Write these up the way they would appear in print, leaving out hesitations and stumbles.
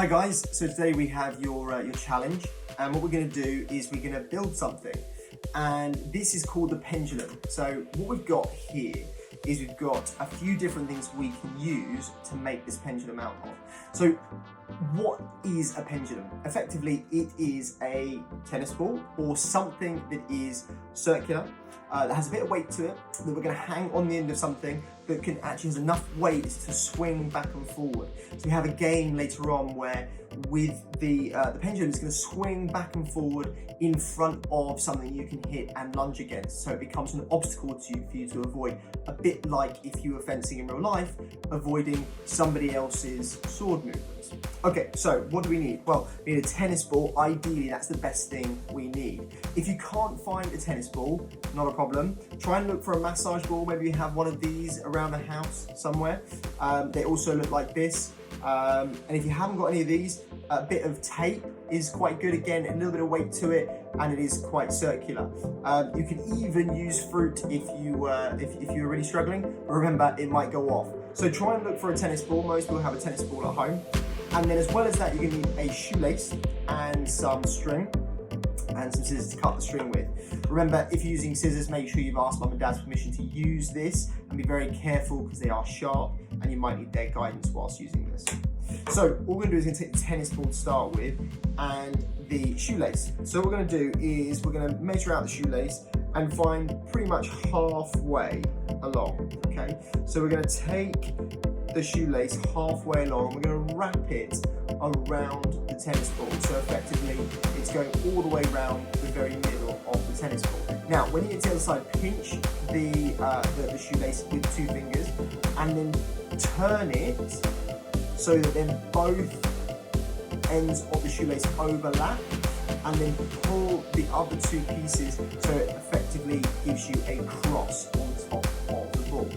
Hi guys, so today we have your challenge, and what we're going to do is we're going to build something, and this is called the pendulum. So what we've got here is we've got a few different things we can use to make this pendulum out of. So what is a pendulum? Effectively, it is a tennis ball or something that is circular, that has a bit of weight to it, that we're going to hang on the end of something that can actually has enough weight to swing back and forward. So we have a game later on where with the pendulum is going to swing back and forward in front of something you can hit and lunge against. So it becomes an obstacle for you to avoid, a bit like if you were fencing in real life, avoiding somebody else's sword movements. Okay, so what do we need? Well, we need a tennis ball. Ideally, that's the best thing we need. If you can't find a tennis ball, not a problem. Try and look for a massage ball. Maybe you have one of these around the house somewhere. They also look like this. And if you haven't got any of these, a bit of tape is quite good. Again, a little bit of weight to it, and it is quite circular. You can even use fruit if you're really struggling. But remember, it might go off. So try and look for a tennis ball. Most people have a tennis ball at home. And then as well as that, you're going to need a shoelace and some string and some scissors to cut the string with. Remember, if you're using scissors, make sure you've asked mum and dad's permission to use this, and be very careful because they are sharp and you might need their guidance whilst using this. So what we're going to do is going to take the tennis ball to start with and the shoelace. So what we're going to do is we're going to measure out the shoelace and find pretty much halfway along, okay? So we're going to take the shoelace halfway along, we're going to wrap it around the tennis ball. So effectively, it's going all the way around the very middle of the tennis ball. Now, when you get to the other side, pinch the shoelace with 2 fingers and then turn it so that then both ends of the shoelace overlap, and then pull the other 2 pieces so it effectively gives you a cross on top of the ball.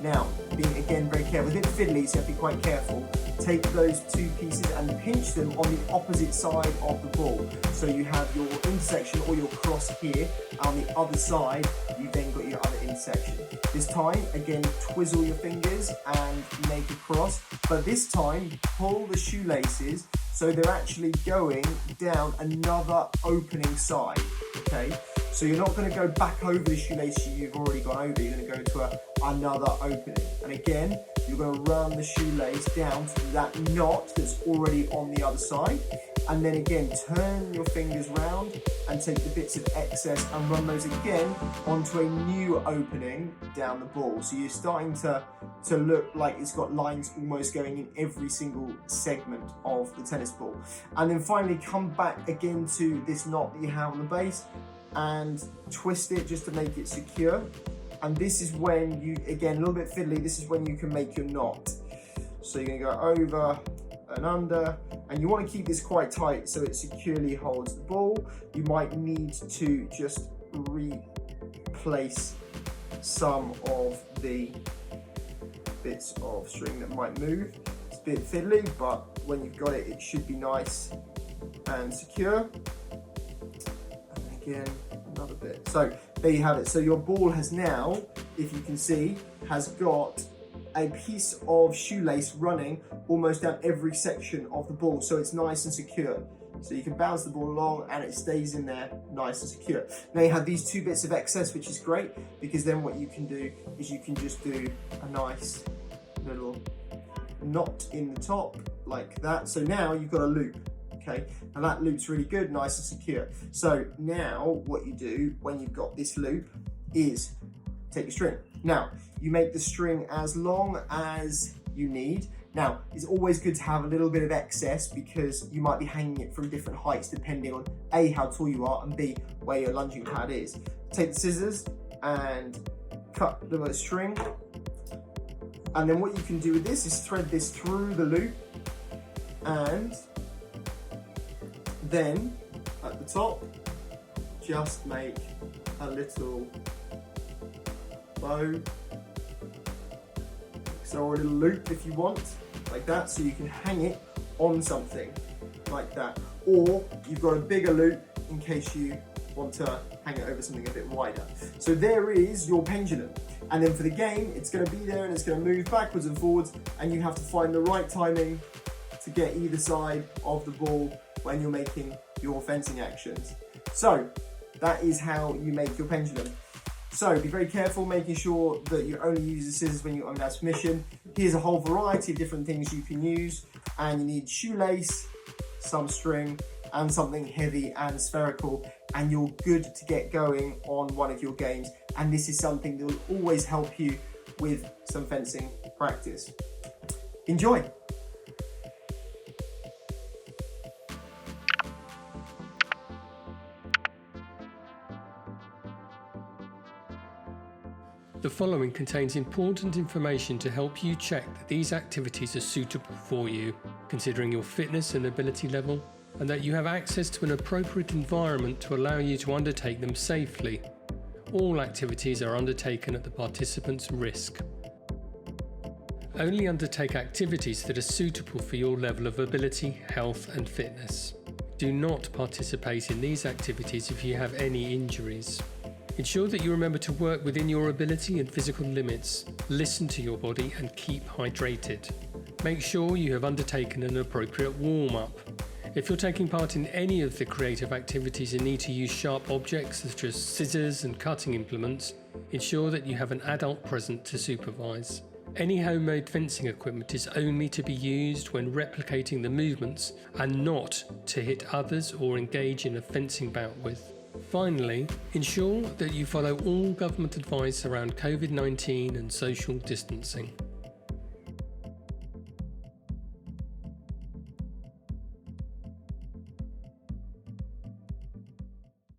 Now, being again very careful, a bit fiddly, so you have to be quite careful. Take those 2 pieces and pinch them on the opposite side of the ball. So you have your intersection or your cross here, and on the other side, you've then got your other intersection. This time, again, twizzle your fingers and make a cross, but this time, pull the shoelaces so they're actually going down another opening side, okay? So you're not going to go back over the shoelace you've already gone over, you're going to go into another opening. And again, you're going to run the shoelace down to that knot that's already on the other side. And then again, turn your fingers round and take the bits of excess and run those again onto a new opening down the ball. So you're starting to look like it's got lines almost going in every single segment of the tennis ball. And then finally come back again to this knot that you have on the base and twist it just to make it secure. And this is when you, again, a little bit fiddly, this is when you can make your knot. So you're gonna go over and under, and you wanna keep this quite tight so it securely holds the ball. You might need to just replace some of the bits of string that might move. It's a bit fiddly, but when you've got it, it should be nice and secure. And again, another bit. So there you have it. So your ball has now, if you can see, has got a piece of shoelace running almost down every section of the ball, so it's nice and secure. So you can bounce the ball along and it stays in there nice and secure. Now you have these 2 bits of excess, which is great, because then what you can do is you can just do a nice little knot in the top like that. So now you've got a loop. Okay, and that loop's really good, nice and secure. So now what you do when you've got this loop is take your string. Now, you make the string as long as you need. Now, it's always good to have a little bit of excess because you might be hanging it from different heights depending on A, how tall you are, and B, where your lunging pad is. Take the scissors and cut the string. And then what you can do with this is thread this through the loop, and then at the top, just make a little bow, or a little loop if you want, like that, so you can hang it on something like that. Or you've got a bigger loop in case you want to hang it over something a bit wider. So there is your pendulum. And then for the game, it's going to be there and it's going to move backwards and forwards, and you have to find the right timing to to get either side of the ball when you're making your fencing actions. So that is how you make your pendulum. So be very careful, making sure that you only use the scissors when you're under permission. Here's a whole variety of different things you can use, and you need shoelace, some string, and something heavy and spherical, and you're good to get going on one of your games. And this is something that will always help you with some fencing practice. Enjoy! The following contains important information to help you check that these activities are suitable for you, considering your fitness and ability level, and that you have access to an appropriate environment to allow you to undertake them safely. All activities are undertaken at the participant's risk. Only undertake activities that are suitable for your level of ability, health and fitness. Do not participate in these activities if you have any injuries. Ensure that you remember to work within your ability and physical limits. Listen to your body and keep hydrated. Make sure you have undertaken an appropriate warm-up. If you're taking part in any of the creative activities and need to use sharp objects such as scissors and cutting implements, ensure that you have an adult present to supervise. Any homemade fencing equipment is only to be used when replicating the movements and not to hit others or engage in a fencing bout with. Finally, ensure that you follow all government advice around COVID-19 and social distancing.